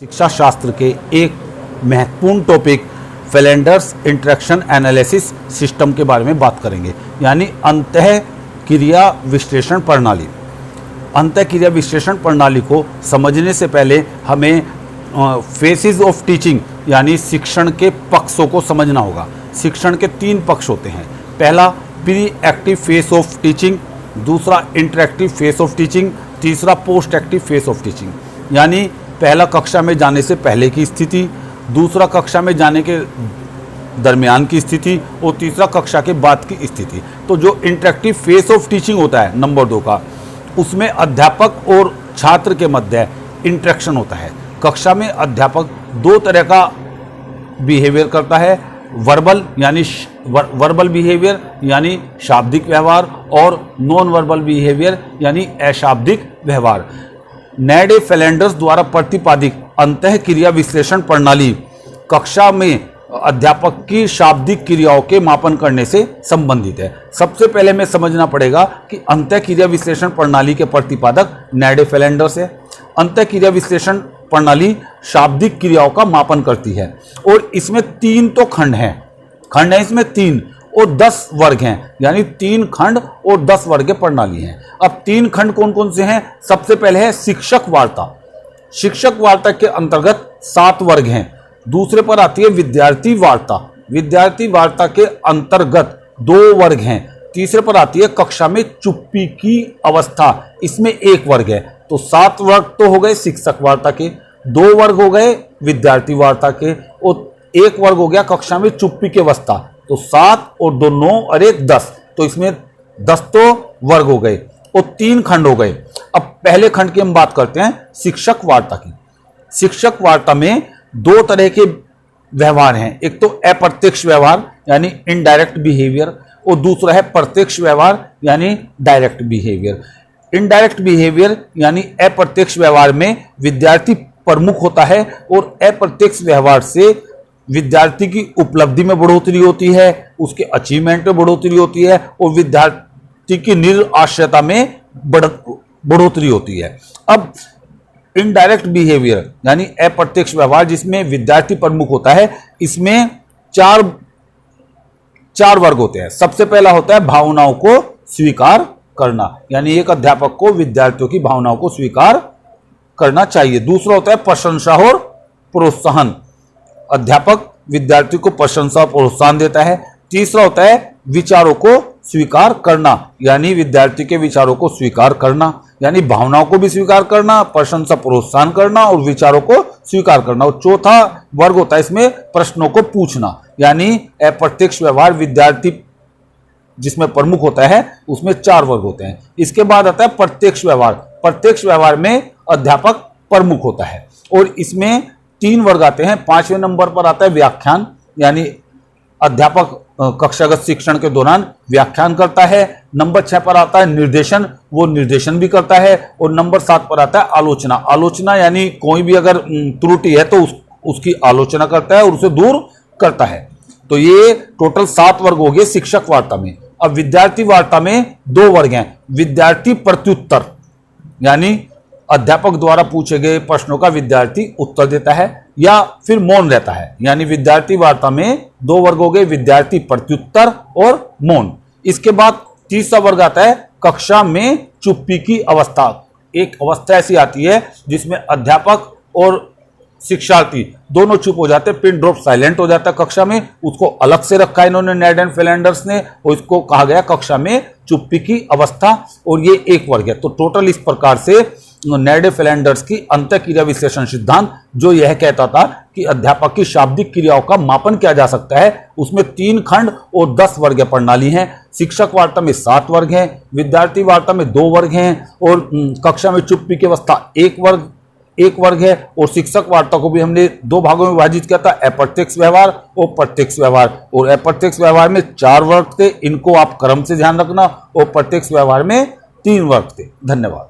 शिक्षा शास्त्र के एक महत्वपूर्ण topic Flanders interaction analysis system के बारे में बात करेंगे, यानी अंतःक्रिया विश्लेषण प्रणाली। अंतःक्रिया विश्लेषण प्रणाली को समझने से पहले हमें फेसेस ऑफ टीचिंग यानी शिक्षण के पक्षों को समझना होगा। शिक्षण के 3 पक्ष होते हैं। पहला pre active face of teaching, दूसरा इंटरेक्टिव फेस ऑफ टीचिंग, तीसरा post active face of teaching. यानी पहला कक्षा में जाने से पहले की स्थिति, दूसरा कक्षा में जाने के दरमियान की स्थिति और तीसरा कक्षा के बाद की स्थिति। तो जो इंटरेक्टिव फेस ऑफ टीचिंग होता है नंबर 2 का, उसमें अध्यापक और छात्र के मध्य इंटरेक्शन होता है। कक्षा में अध्यापक 2 तरह का बिहेवियर करता है, वर्बल बिहेवियर यानी शाब्दिक व्यवहार और नॉन वर्बल बिहेवियर यानी अशाब्दिक व्यवहार। नेड फ्लैंडर्स द्वारा प्रतिपादित अंतःक्रिया विश्लेषण प्रणाली कक्षा में अध्यापक की शाब्दिक क्रियाओं के मापन करने से संबंधित है। सबसे पहले हमें समझना पड़ेगा कि अंतःक्रिया विश्लेषण प्रणाली के प्रतिपादक नेड फ्लैंडर्स है। अंतःक्रिया विश्लेषण प्रणाली शाब्दिक क्रियाओं का मापन करती है और इसमें 3 तो खंड है इसमें 3 और 10 वर्ग हैं, यानी 3 खंड और 10 वर्ग प्रणाली हैं। अब 3 खंड कौन कौन से हैं? सबसे पहले है शिक्षक वार्ता। शिक्षक वार्ता के अंतर्गत 7 वर्ग हैं। दूसरे पर आती है विद्यार्थी वार्ता। विद्यार्थी वार्ता के अंतर्गत 2 वर्ग हैं। तीसरे पर आती है कक्षा में चुप्पी की अवस्था, इसमें 1 वर्ग है। तो 7 वर्ग तो हो गए शिक्षक वार्ता के, 2 वर्ग हो गए विद्यार्थी वार्ता के और 1 वर्ग हो गया कक्षा में चुप्पी की अवस्था। तो 7 और 2 9 और 1 10, तो इसमें 10 तो वर्ग हो गए और 3 खंड हो गए। अब पहले खंड की हम बात करते हैं शिक्षक वार्ता की। शिक्षक वार्ता में 2 तरह के व्यवहार हैं। एक तो अप्रत्यक्ष व्यवहार यानी इनडायरेक्ट बिहेवियर और दूसरा है प्रत्यक्ष व्यवहार यानी डायरेक्ट बिहेवियर। इनडायरेक्ट बिहेवियर यानी अप्रत्यक्ष व्यवहार में विद्यार्थी प्रमुख होता है और अप्रत्यक्ष व्यवहार से विद्यार्थी की उपलब्धि में बढ़ोतरी होती है, उसके अचीवमेंट में बढ़ोतरी होती है और विद्यार्थी की निराश्रयता में बढ़ोतरी होती है। अब इनडायरेक्ट बिहेवियर यानी अप्रत्यक्ष व्यवहार जिसमें विद्यार्थी प्रमुख होता है, इसमें 4 वर्ग होते हैं। सबसे पहला होता है भावनाओं को स्वीकार करना, यानी एक अध्यापक को विद्यार्थियों की भावनाओं को स्वीकार करना चाहिए। दूसरा होता है प्रशंसा और प्रोत्साहन, अध्यापक विद्यार्थी को प्रशंसा और प्रोत्साहन देता है। तीसरा होता है विचारों को स्वीकार करना, यानी विद्यार्थी के विचारों को स्वीकार करना, यानी भावनाओं को भी स्वीकार करना, प्रशंसा प्रोत्साहन करना और विचारों को स्वीकार करना। और चौथा वर्ग होता है इसमें प्रश्नों को पूछना, यानी अप्रत्यक्ष व्यवहार विद्यार्थी जिसमें प्रमुख होता है उसमें 4 वर्ग होते हैं। इसके बाद आता है प्रत्यक्ष व्यवहार। प्रत्यक्ष व्यवहार में अध्यापक प्रमुख होता है और इसमें 3 वर्ग आते हैं। 5वें नंबर पर आता है व्याख्यान, यानी अध्यापक कक्षागत शिक्षण के दौरान व्याख्यान करता है। नंबर 6 पर आता है निर्देशन, वो निर्देशन भी करता है। और नंबर 7 पर आता है आलोचना। आलोचना यानी कोई भी अगर त्रुटि है तो उसकी आलोचना करता है और उसे दूर करता है। तो ये टोटल 7 वर्ग हो गए शिक्षक वार्ता में। अब विद्यार्थी वार्ता में 2 वर्ग हैं। विद्यार्थी प्रत्युत्तर यानी अध्यापक द्वारा पूछे गए प्रश्नों का विद्यार्थी उत्तर देता है या फिर मौन रहता है, यानी विद्यार्थी वार्ता में 2 वर्ग हो गए, विद्यार्थी प्रत्युत्तर और मौन। इसके बाद तीसरा वर्ग आता है कक्षा में चुप्पी की अवस्था। एक अवस्था ऐसी आती है जिसमें अध्यापक और शिक्षार्थी दोनों चुप हो जाते हैं, पिन ड्रॉप साइलेंट हो जाता है कक्षा में। उसको अलग से रखा है इन्होंने नेड एंड फ्लैंडर्स ने और इसको कहा गया कक्षा में चुप्पी की अवस्था और ये 1 वर्ग है। तो टोटल इस प्रकार से नेड फ्लैंडर्स की अंतःक्रिया विश्लेषण सिद्धांत जो यह कहता था कि अध्यापक की शाब्दिक क्रियाओं का मापन किया जा सकता है, उसमें 3 खंड और 10 वर्ग प्रणाली हैं। शिक्षक वार्ता में 7 वर्ग हैं, विद्यार्थी वार्ता में 2 वर्ग हैं और कक्षा में चुप्पी की अवस्था 1 वर्ग है। और शिक्षक वार्ता को भी हमने 2 भागों में विभाजित किया था, अप्रत्यक्ष व्यवहार और प्रत्यक्ष व्यवहार। और अप्रत्यक्ष व्यवहार में 4 वर्ग थे, इनको आप क्रम से ध्यान रखना, और प्रत्यक्ष व्यवहार में 3 वर्ग थे। धन्यवाद।